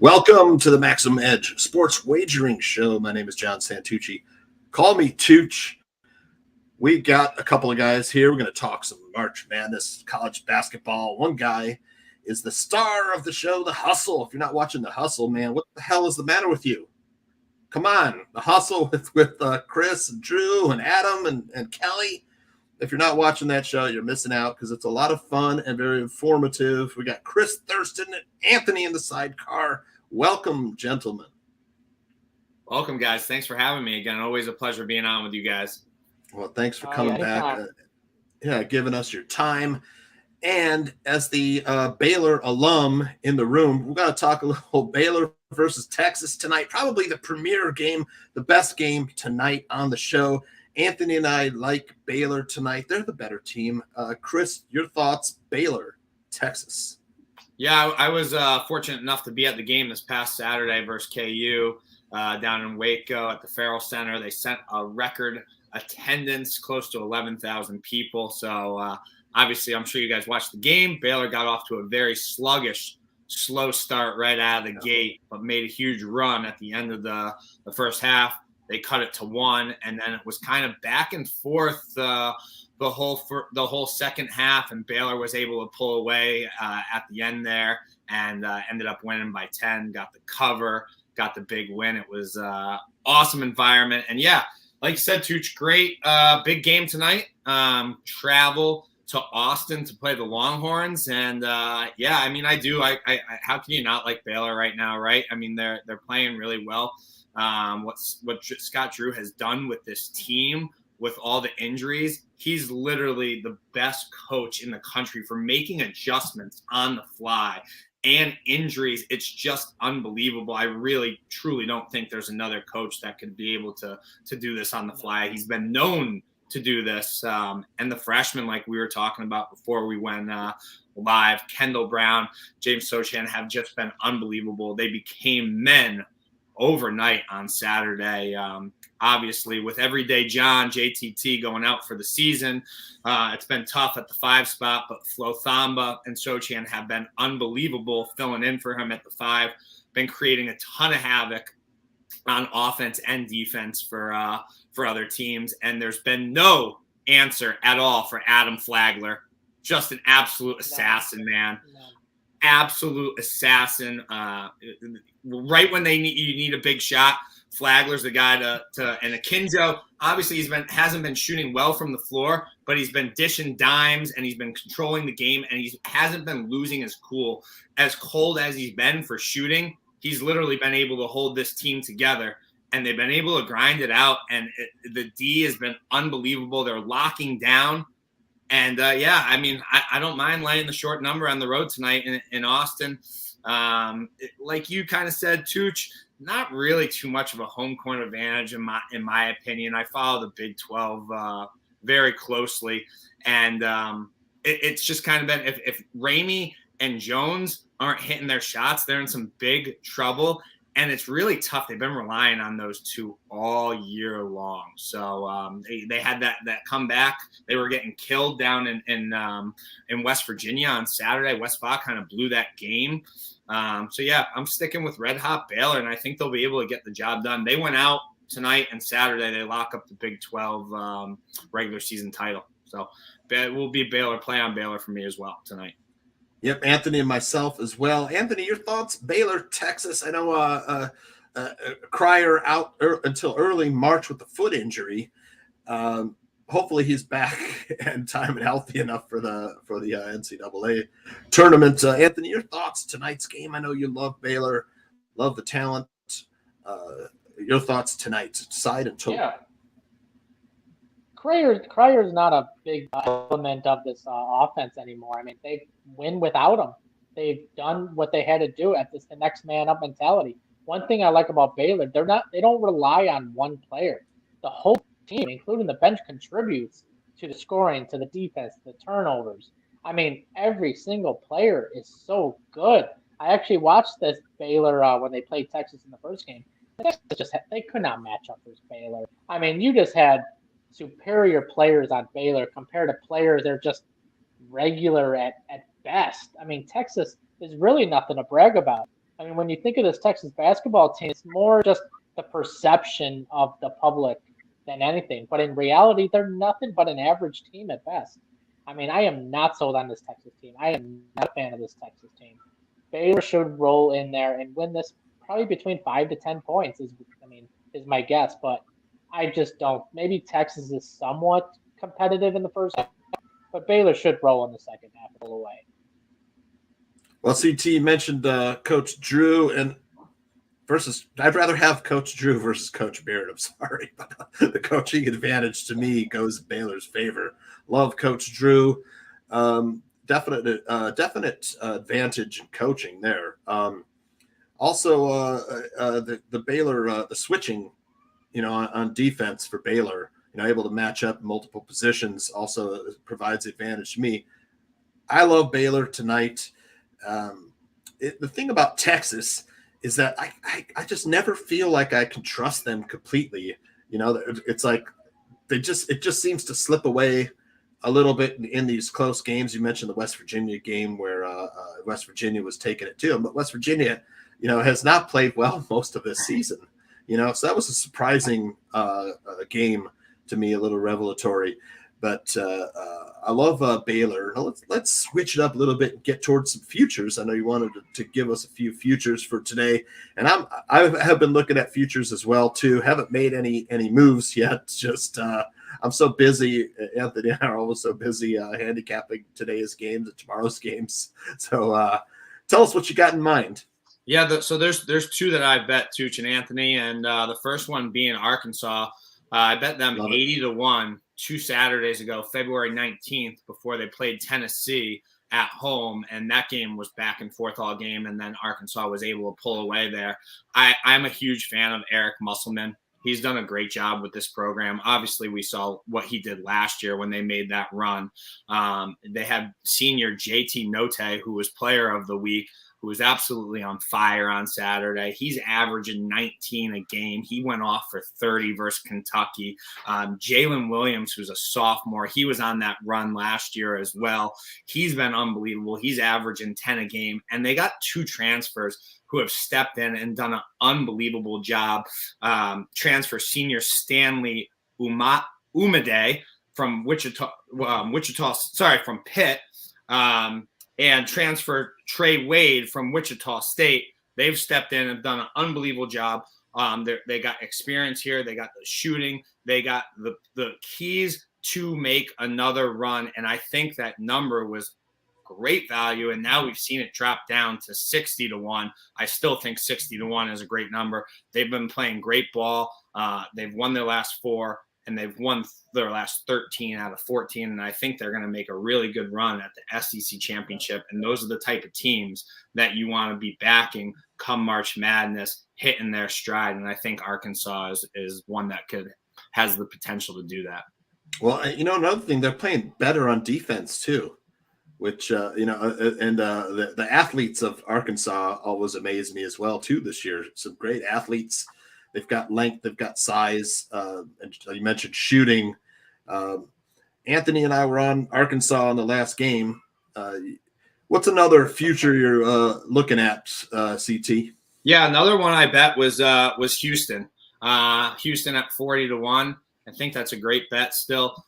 Welcome to the Maximum Edge Sports Wagering Show. My name is John Santucci. Call me Tooch. We got a couple of guys here. We're going to talk some March Madness, college basketball. One guy is the star of the show, The Hustle. If you're not watching The Hustle, man, what the hell is the matter with you? Come on, The Hustle with Chris and Drew and Adam and Kelly. If you're not watching that show, you're missing out because it's a lot of fun and very informative. We got Chris, Thurston, and Anthony in the sidecar. Welcome, gentlemen. Welcome, guys. Thanks for having me again. Always a pleasure being on with you guys. Well, thanks for coming back. Giving us your time. And as the Baylor alum in the room, we've got to talk a little Baylor versus Texas tonight. Probably the premier game, the best game tonight on the show. Anthony and I like Baylor tonight. They're the better team. Chris, your thoughts, Baylor, Texas. Yeah, I was fortunate enough to be at the game this past Saturday versus KU down in Waco at the Farrell Center. They sent a record attendance, close to 11,000 people. So obviously, I'm sure you guys watched the game. Baylor got off to a very sluggish, slow start right out of the gate, but made a huge run at the end of the first half. They cut it to 1, and then it was kind of back and forth the whole second half, and Baylor was able to pull away at the end there and ended up winning by 10, got the cover, got the big win. It was awesome environment. And, yeah, like you said, Tooch, great big game tonight. Travel to Austin to play the Longhorns. And, yeah, I mean, I do. I how can you not like Baylor right now, right? I mean, they're playing really well. What Scott Drew has done with this team with all the injuries, he's literally the best coach in the country for making adjustments on the fly and injuries. It's just unbelievable. I really, truly don't think there's another coach that could be able to do this on the fly. He's been known to do this. And the freshmen, like we were talking about before we went live, Kendall Brown, James Sochan have just been unbelievable. They became men overnight on Saturday. Obviously, with Everyday John, JTT, going out for the season, it's been tough at the 5 spot, but Flo Thamba and Sochan have been unbelievable filling in for him at the 5, been creating a ton of havoc on offense and defense for other teams, and there's been no answer at all for Adam Flagler. Just an absolute assassin, man. Absolute assassin. Right when you need a big shot, Flagler's the guy to and Akinjo. Obviously, hasn't been shooting well from the floor, but he's been dishing dimes and he's been controlling the game, and he hasn't been losing his cool. As cold as he's been for shooting, he's literally been able to hold this team together, and they've been able to grind it out. And the D has been unbelievable. They're locking down. And, yeah, I mean, I don't mind laying the short number on the road tonight in Austin. Like you kind of said, Tooch, not really too much of a home court advantage in my opinion. I follow the Big 12 very closely. And it's just kind of been if Ramey and Jones aren't hitting their shots, they're in some big trouble. And it's really tough. They've been relying on those two all year long. So they had that comeback. They were getting killed down in West Virginia on Saturday. West Spa kind of blew that game. So, yeah, I'm sticking with Red Hot Baylor, and I think they'll be able to get the job done. They went out tonight and Saturday. They lock up the Big 12 regular season title. So it will be Baylor, play on Baylor for me as well tonight. Yep, Anthony and myself as well. Anthony, your thoughts? Baylor, Texas. I know Cryer out until early March with the foot injury. Hopefully he's back in time and healthy enough for the NCAA tournament. Anthony, your thoughts tonight's game? I know you love Baylor, love the talent. Your thoughts tonight, side and total. Yeah. Crier's not a big element of this offense anymore. I mean, they win without him. They've done what they had to do at this the next man up mentality. One thing I like about Baylor, they don't rely on one player. The whole team, including the bench, contributes to the scoring, to the defense, the turnovers. I mean, every single player is so good. I actually watched this Baylor when they played Texas in the first game. They could not match up with Baylor. I mean, you just had superior players on Baylor compared to players that are just regular at best. I mean, Texas is really nothing to brag about. I mean, when you think of this Texas basketball team, it's more just the perception of the public than anything. But in reality, they're nothing but an average team at best. I mean, I am not sold on this Texas team. I am not a fan of this Texas team. Baylor should roll in there and win this probably between 5 to 10 points is my guess, but I just don't. Maybe Texas is somewhat competitive in the first half, but Baylor should roll in the second half all the way. Well, CT mentioned Coach Drew and versus. I'd rather have Coach Drew versus Coach Beard. I'm sorry, but the coaching advantage to me goes in Baylor's favor. Love Coach Drew. Definite advantage in coaching there. Also, the Baylor the switching, on defense for Baylor, able to match up multiple positions also provides advantage to me. I love Baylor tonight. The thing about Texas is that I just never feel like I can trust them completely. It's like it just seems to slip away a little bit in these close games. You mentioned the West Virginia game where West Virginia was taking it to them, but West Virginia, has not played well most of this season. So that was a surprising game to me, a little revelatory. But I love Baylor. Let's switch it up a little bit and get towards some futures. I know you wanted to give us a few futures for today, and I have been looking at futures as well too. Haven't made any moves yet. Just I'm so busy. Anthony and I are always so busy handicapping today's games and tomorrow's games. So tell us what you got in mind. Yeah, so there's two that I bet, Tooch and Anthony, and the first one being Arkansas. I bet them 80-1 2 Saturdays ago, February 19th, before they played Tennessee at home, and that game was back and forth all game, and then Arkansas was able to pull away there. I'm a huge fan of Eric Musselman. He's done a great job with this program. Obviously, we saw what he did last year when they made that run. They had senior JT Notte, who was player of the week, who was absolutely on fire on Saturday. He's averaging 19 a game. He went off for 30 versus Kentucky. Jalen Williams, who's a sophomore, he was on that run last year as well. He's been unbelievable. He's averaging 10 a game. And they got 2 transfers who have stepped in and done an unbelievable job. Transfer senior Stanley Umade from from Pitt. And transfer Trey Wade from Wichita State. They've stepped in and done an unbelievable job. They got experience here. They got the shooting. They got the keys to make another run. And I think that number was great value. And now we've seen it drop down to 60-1. I still think 60-1 is a great number. They've been playing great ball. They've won their last 4. And they've won their last 13 out of 14. And I think they're going to make a really good run at the SEC championship. And those are the type of teams that you want to be backing come March Madness, hitting their stride. And I think Arkansas is one that has the potential to do that. Well, another thing, they're playing better on defense too, which, the athletes of Arkansas always amaze me as well too this year. Some great athletes. They've got length, they've got size, and you mentioned shooting. Anthony and I were on Arkansas in the last game. What's another future you're looking at, CT? Yeah, another one I bet was Houston. Houston at 40-1. I think that's a great bet still.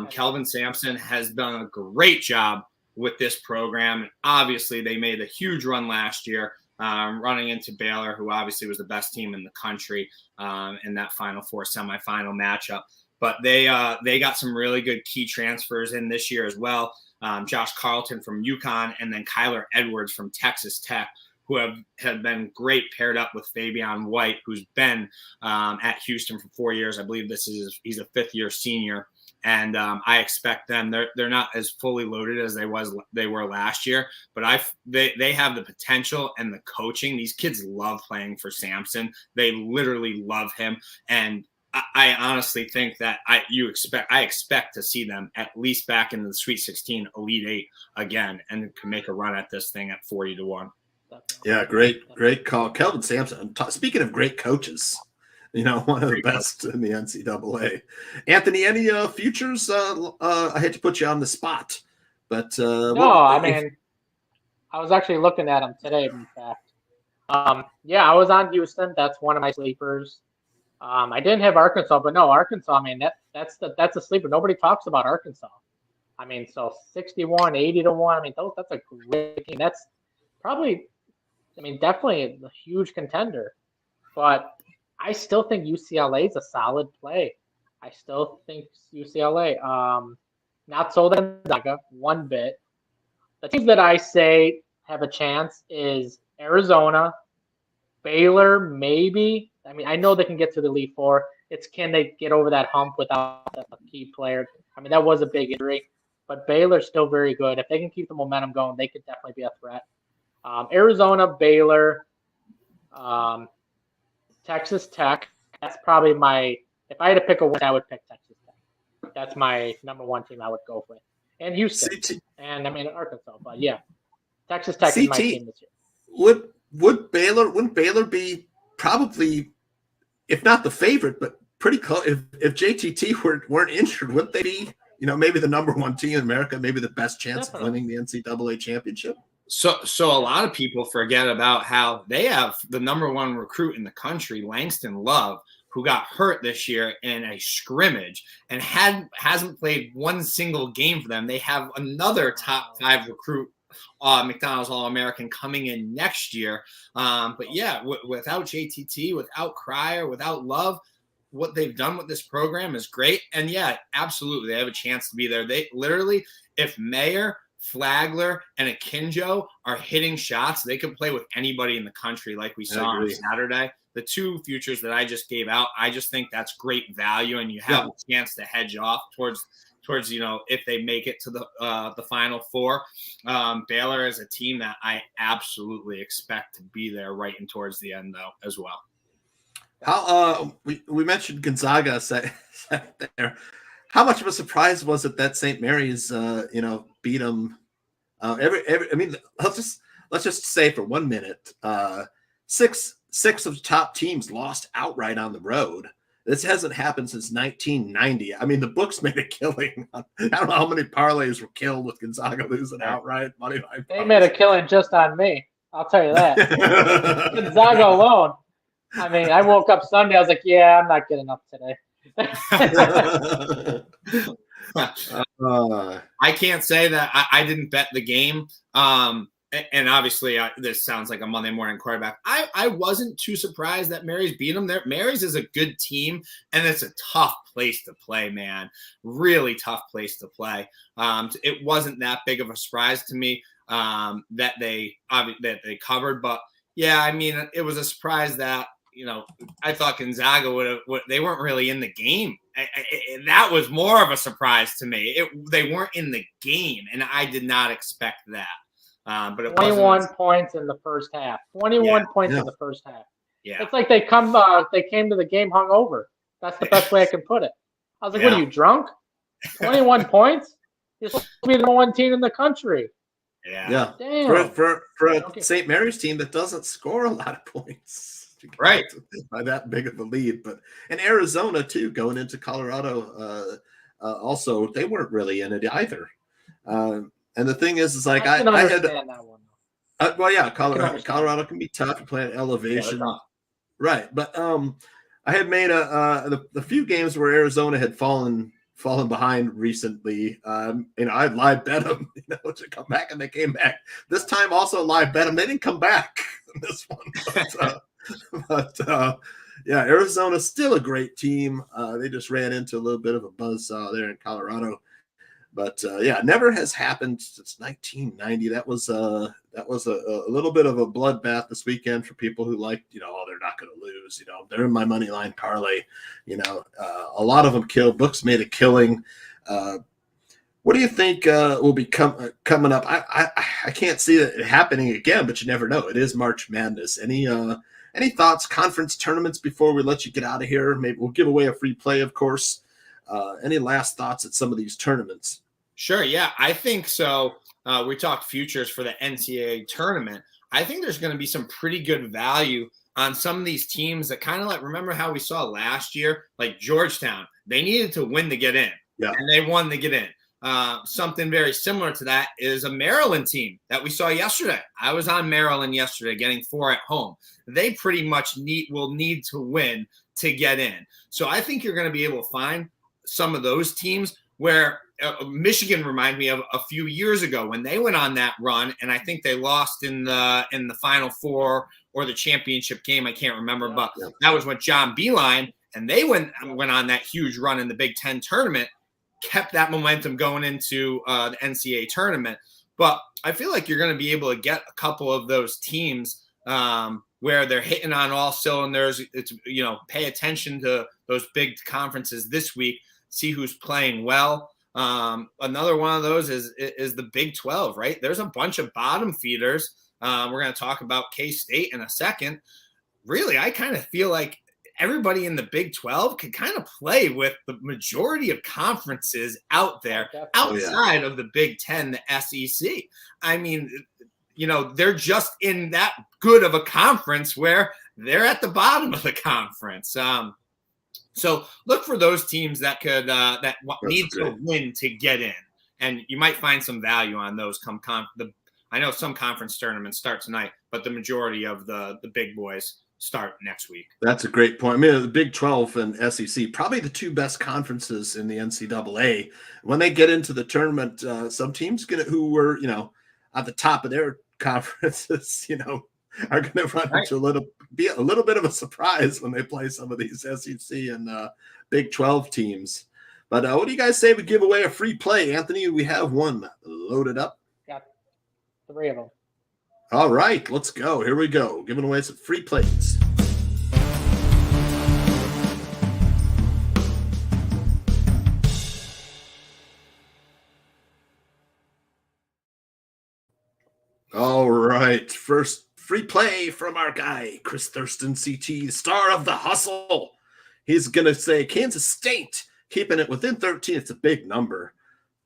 Kelvin Sampson has done a great job with this program. And obviously, they made a huge run last year. Running into Baylor, who obviously was the best team in the country in that Final Four semifinal matchup. But they got some really good key transfers in this year as well. Josh Carlton from UConn and then Kyler Edwards from Texas Tech, who have been great paired up with Fabian White, who's been at Houston for 4 years. I believe he's a 5th-year senior. And I expect them. They're not as fully loaded as they were last year, but they have the potential and the coaching. These kids love playing for Sampson. They literally love him, and I honestly think that I expect to see them at least back in the Sweet 16, Elite 8 again, and can make a run at this thing at 40-1. Yeah, great call, Kelvin Sampson. Speaking of great coaches. One of the best in the NCAA. Anthony, any futures? I hate to put you on the spot, but no, I was actually looking at them today, in fact. Yeah, I was on Houston. That's one of my sleepers. I didn't have Arkansas, but no, Arkansas, man, that's a sleeper. Nobody talks about Arkansas. I mean, so 61, 80 to 1. I mean, that's a great team. That's probably, I mean, definitely a huge contender. But I still think UCLA is a solid play. I still think UCLA. Not sold on Gonzaga one bit. The teams that I say have a chance is Arizona, Baylor, maybe. I mean, I know they can get to the Elite Four. It's can they get over that hump without a key player? I mean, that was a big injury, but Baylor's still very good. If they can keep the momentum going, they could definitely be a threat. Arizona, Baylor, Texas Tech. That's probably my. If I had to pick a win, I would pick Texas Tech. That's my number one team I would go with. And Houston, and I mean Arkansas. But yeah, Texas Tech is my team this year. Wouldn't Baylor be probably, if not the favorite, but pretty close? If JTT weren't injured, wouldn't they be, maybe the number one team in America, maybe the best chance of winning the NCAA championship? So a lot of people forget about how they have the number one recruit in the country, Langston Love, who got hurt this year in a scrimmage and hasn't played one single game for them. They have another top 5 recruit, McDonald's All-American, coming in next year. But yeah, without JTT, without Cryer, without Love, what they've done with this program is great. And yeah, absolutely, they have a chance to be there. They literally, if Mayer, Flagler, and Akinjo are hitting shots, they could play with anybody in the country like we saw on Saturday. The 2 futures that I just gave out, I just think that's great value, and you have a chance to hedge off towards if they make it to the Final Four. Baylor is a team that I absolutely expect to be there right and towards the end, though, as well. How we mentioned Gonzaga there. How much of a surprise was it that St. Mary's beat them? I mean, let's just say for 1 minute, six of the top teams lost outright on the road. This hasn't happened since 1990. I mean, the books made a killing. I don't know how many parlays were killed with Gonzaga losing outright. They made a killing just on me. I'll tell you that. Gonzaga alone. I mean, I woke up Sunday. I was like, yeah, I'm not getting up today. I can't say that I didn't bet the game. And obviously, this sounds like a Monday morning quarterback. I wasn't too surprised that Mary's beat them. Mary's is a good team, and it's a tough place to play, man. Really tough place to play. It wasn't that big of a surprise to me that they covered. But, yeah, I mean, it was a surprise that, I thought Gonzaga they weren't really in the game. That was more of a surprise to me. They weren't in the game, and I did not expect that. But it 21 points in the first half. 21 points in the first half. Yeah, it's like they came to the game hungover. That's the best way I can put it. I was like, "What are you, drunk? 21 points? You're supposed to be the number one team in the country." Yeah. Damn. For a St. Mary's team that doesn't score a lot of points, right, by that big of a lead. But in Arizona too, going into Colorado, also they weren't really in it either. And the thing is like I had that one. Colorado can be tough. You play at elevation, right? But I had made the few games where Arizona had fallen behind recently. I live bet them, to come back, and they came back. This time also live bet them. They didn't come back in this one, but Arizona's still a great team. They just ran into a little bit of a buzzsaw there in Colorado. But never has happened since 1990. That was a little bit of a bloodbath this weekend for people who like, they're not going to lose. They're in my money line parlay. A lot of them killed. Books made a killing. What do you think will be coming up? I can't see it happening again, but you never know. It is March Madness. Any thoughts, conference tournaments before we let you get out of here? Maybe we'll give away a free play, of course. Any last thoughts at some of these tournaments? Sure. Yeah, I think so. We talked futures for the NCAA tournament. I think there's going to be some pretty good value on some of these teams that kind of like, remember how we saw last year, like Georgetown, they needed to win to get in. Yeah. And they won to get in. something very similar to that is a Maryland team that we saw yesterday. I was on Maryland yesterday getting 4 at home. They pretty much will need to win to get in. So I think you're going to be able to find some of those teams where Michigan reminded me of a few years ago when they went on that run, and I think they lost in the Final Four or the championship game. I can't remember, but that was when John Beilein and they went on that huge run in the Big Ten tournament, kept that momentum going into the NCAA tournament. But I feel like you're going to be able to get a couple of those teams where they're hitting on all cylinders. It's, pay attention to those big conferences this week, see who's playing well. Another one of those is the Big 12, right? There's a bunch of bottom feeders. We're going to talk about K-State in a second. Really, I kind of feel like everybody in the Big 12 can kind of play with the majority of conferences out there outside of the Big 10, the SEC. I mean, they're just in that good of a conference where they're at the bottom of the conference. So look for those teams that could need to win to get in, and you might find some value on those. I know some conference tournaments start tonight, but the majority of the big boys start next week. That's a great point. I mean, the Big 12 and SEC, probably the two best conferences in the NCAA. When they get into the tournament, some teams who were, at the top of their conferences, are going to run into be a little bit of a surprise when they play some of these SEC and Big 12 teams. But what do you guys say we give away a free play? Anthony, we have one loaded up. Got 3 of them. All right, let's go. Here we go. Giving away some free plays. All right, first free play from our guy, Chris Thurston, CT, star of the hustle. He's going to say Kansas State, keeping it within 13. It's a big number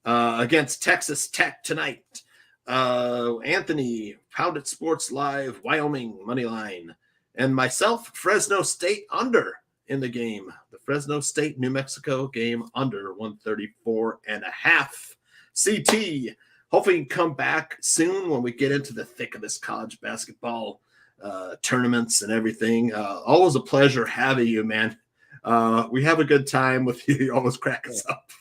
against Texas Tech tonight. Anthony, Pounded Sports Live, Wyoming money line, and myself, Fresno State under in the game. The Fresno State New Mexico game under 134.5. CT, hopefully you can come back soon when we get into the thick of this college basketball tournaments and everything. Always a pleasure having you, man. We have a good time with you. You always crack us up.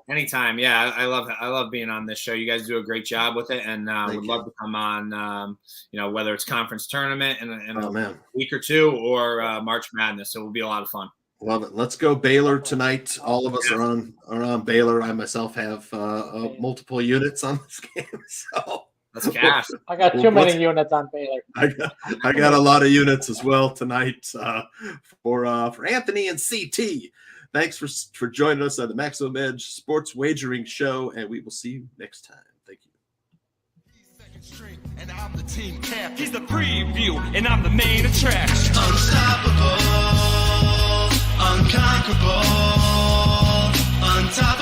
Anytime. Yeah, I love being on this show. You guys do a great job with it, and would love to come on. Whether it's conference tournament in a week or two or March Madness, so it will be a lot of fun. Love it. Let's go Baylor tonight. All of us are on Baylor. I myself have multiple units on this game, so let's cash. I got too many units on Baylor. I got a lot of units as well tonight for Anthony and CT. Thanks for joining us on the Maximum Edge Sports Wagering Show, and we will see you next time. Thank you. Second string, and I'm the team captain. He's the preview, and I'm the main attraction. Unstoppable, unconquerable, on top.